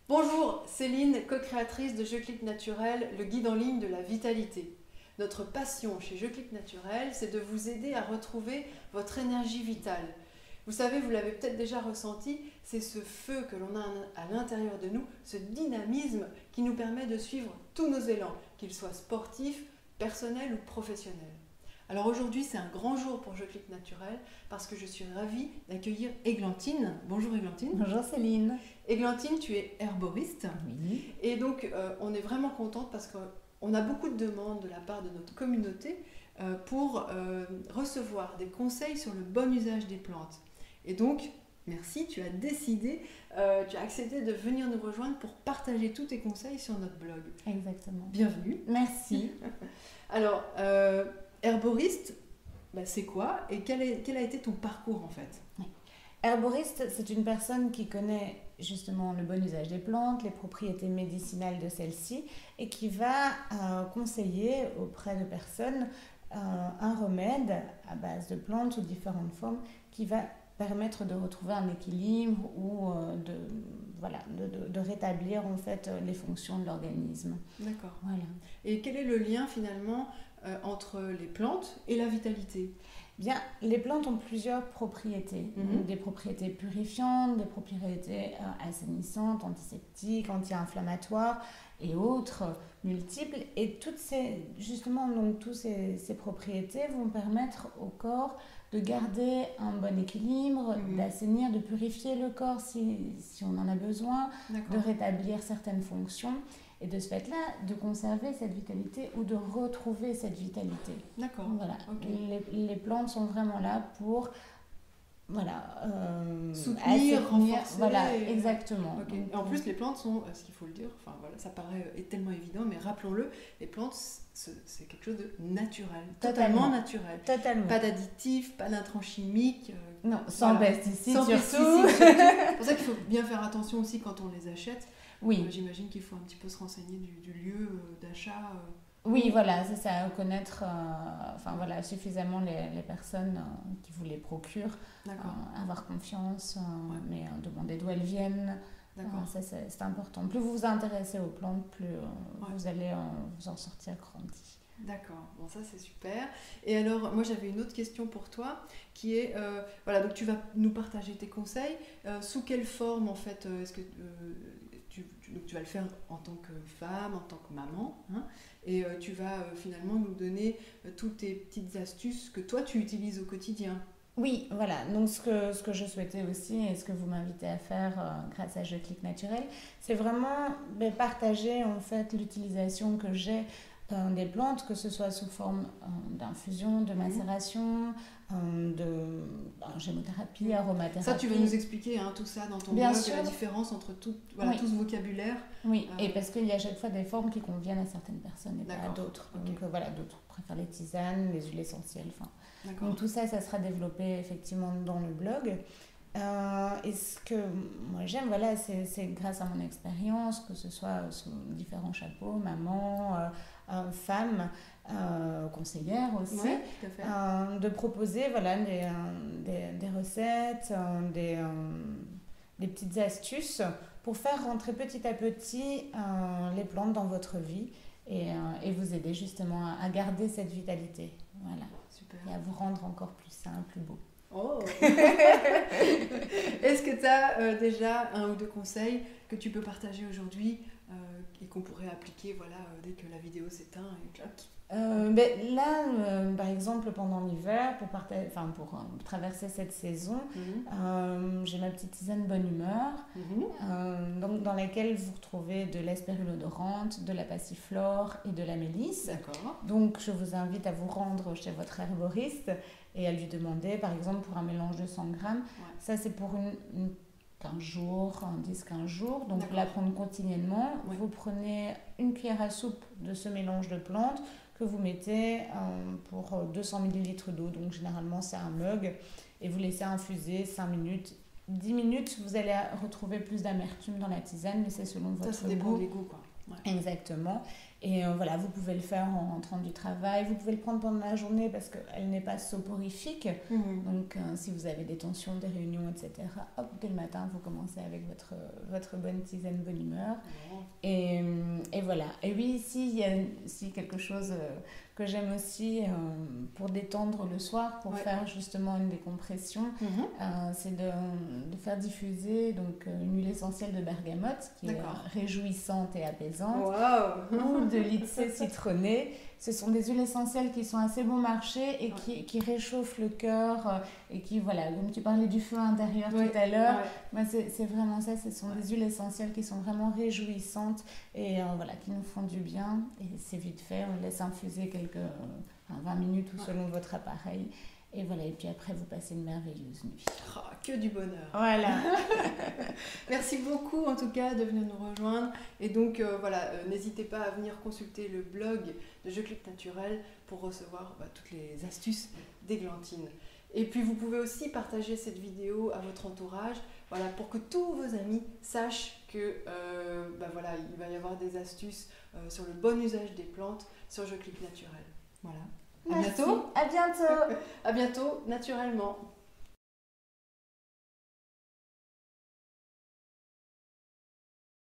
Bonjour, Céline, co-créatrice de Je Clique Naturel, le guide en ligne de la vitalité. Notre passion chez Je Clique Naturel, c'est de vous aider à retrouver votre énergie vitale. Vous savez, vous l'avez peut-être déjà ressenti, c'est ce feu que l'on a à l'intérieur de nous, ce dynamisme qui nous permet de suivre tous nos élans, qu'ils soient sportifs, personnels ou professionnels. Alors aujourd'hui, c'est un grand jour pour Je Clique Naturel parce que je suis ravie d'accueillir Églantine. Bonjour Églantine. Bonjour Céline. Églantine, tu es herboriste. Oui. Et donc, on est vraiment contente parce qu'on a beaucoup de demandes de la part de notre communauté pour recevoir des conseils sur le bon usage des plantes. Et donc, merci, tu as décidé, tu as accepté de venir nous rejoindre pour partager tous tes conseils sur notre blog. Exactement. Bienvenue. Merci. Alors, herboriste, c'est quoi et quel a été ton parcours en fait? Herboriste, c'est une personne qui connaît justement le bon usage des plantes, les propriétés médicinales de celles-ci et qui va conseiller auprès de personnes un remède à base de plantes sous différentes formes qui va permettre de retrouver un équilibre ou de rétablir en fait les fonctions de l'organisme. D'accord. Voilà. Et quel est le lien finalement entre les plantes et la vitalité? Bien, les plantes ont plusieurs propriétés. Des propriétés purifiantes, des propriétés assainissantes, antiseptiques, anti-inflammatoires et autres multiples. Et toutes ces propriétés vont permettre au corps de garder un bon équilibre, d'assainir, de purifier le corps si on en a besoin, de rétablir certaines fonctions. Et de ce fait-là, de conserver cette vitalité ou de retrouver cette vitalité. D'accord. Voilà. Okay. Les plantes sont vraiment là pour soutenir, renforcer. Voilà, exactement. Okay. Et en plus, les plantes sont, ce qu'il faut le dire, ça paraît tellement évident, mais rappelons-le, les plantes, c'est quelque chose de naturel. Totalement naturel. Totalement. Pas d'additifs, pas d'intrants chimiques. Non, sans pesticides surtout. C'est pour ça qu'il faut bien faire attention aussi quand on les achète. Oui. J'imagine qu'il faut un petit peu se renseigner du lieu d'achat. Oui, voilà, c'est ça, connaître suffisamment les personnes qui vous les procurent, avoir confiance, mais demander d'où elles viennent, ça c'est important. Plus vous vous intéressez aux plantes, plus vous allez vous en sortir grandi. D'accord, bon ça c'est super. Et alors moi j'avais une autre question pour toi qui est, donc tu vas nous partager tes conseils, sous quelle forme en fait, est-ce que tu vas le faire en tant que femme, en tant que maman, hein, et tu vas finalement nous donner toutes tes petites astuces que toi tu utilises au quotidien. Oui, voilà. Donc ce que je souhaitais aussi et ce que vous m'invitez à faire grâce à Je Clique Naturel, c'est vraiment partager en fait l'utilisation que j'ai des plantes, que ce soit sous forme d'infusion, de macération, de gémothérapie, aromathérapie. Ça, tu vas nous expliquer tout ça dans ton blog, la différence entre tout ce vocabulaire. Oui, et parce qu'il y a à chaque fois des formes qui conviennent à certaines personnes et pas à d'autres. Donc d'autres préfèrent les tisanes, les huiles essentielles. Donc tout ça, ça sera développé effectivement dans le blog. Et ce que moi j'aime, c'est grâce à mon expérience, que ce soit sous différents chapeaux, maman, femme, conseillère aussi, de proposer des recettes, des petites astuces pour faire rentrer petit à petit les plantes dans votre vie et vous aider justement à garder cette vitalité. Voilà. Super. Et à vous rendre encore plus sain, plus beau. Oh. Est-ce que tu as déjà un ou deux conseils que tu peux partager aujourd'hui et qu'on pourrait appliquer dès que la vidéo s'éteint et par exemple, pendant l'hiver, pour traverser cette saison, j'ai ma petite tisane bonne humeur, dans laquelle vous retrouvez de l'espérule odorante, de la passiflore et de la mélisse. D'accord. Donc, je vous invite à vous rendre chez votre herboriste et à lui demander, par exemple, pour un mélange de 100 grammes. Ça, c'est pour 15 jours, 10-15 jours. Donc, pour la prendre quotidiennement, vous prenez une cuillère à soupe de ce mélange de plantes que vous mettez pour 200 ml d'eau. Donc, généralement, c'est un mug. Et vous laissez infuser 5 minutes. 10 minutes, vous allez retrouver plus d'amertume dans la tisane, mais c'est selon votre goût. Ça dépend des goûts, quoi. Exactement. Et voilà, vous pouvez le faire en rentrant du travail, vous pouvez le prendre pendant la journée parce qu'elle n'est pas soporifique. Donc si vous avez des tensions, des réunions, etc., hop, dès le matin, vous commencez avec votre bonne tisane, bonne humeur. Et voilà. Et oui, ici, il y a aussi quelque chose que j'aime aussi pour détendre le soir, pour faire justement une décompression. C'est de faire diffuser donc, une huile essentielle de bergamote qui est réjouissante et apaisante. Ou de lycée citronné. Ce sont des huiles essentielles qui sont assez bon marché et qui réchauffent le cœur et qui, voilà, comme tu parlais du feu intérieur tout à l'heure, moi, c'est vraiment ça, ce sont des huiles essentielles qui sont vraiment réjouissantes et voilà, qui nous font du bien. Et c'est vite fait, on laisse infuser 20 minutes ou selon votre appareil. Et voilà, et puis après, vous passez une merveilleuse nuit. Oh, que du bonheur. Voilà. Merci beaucoup en tout cas de venir nous rejoindre. Et donc voilà, n'hésitez pas à venir consulter le blog de Je Clique Naturel pour recevoir toutes les astuces d'Églantine. Et puis vous pouvez aussi partager cette vidéo à votre entourage, voilà, pour que tous vos amis sachent que voilà, il va y avoir des astuces sur le bon usage des plantes sur Je Clique Naturel. Voilà. Merci. À bientôt. À bientôt, naturellement.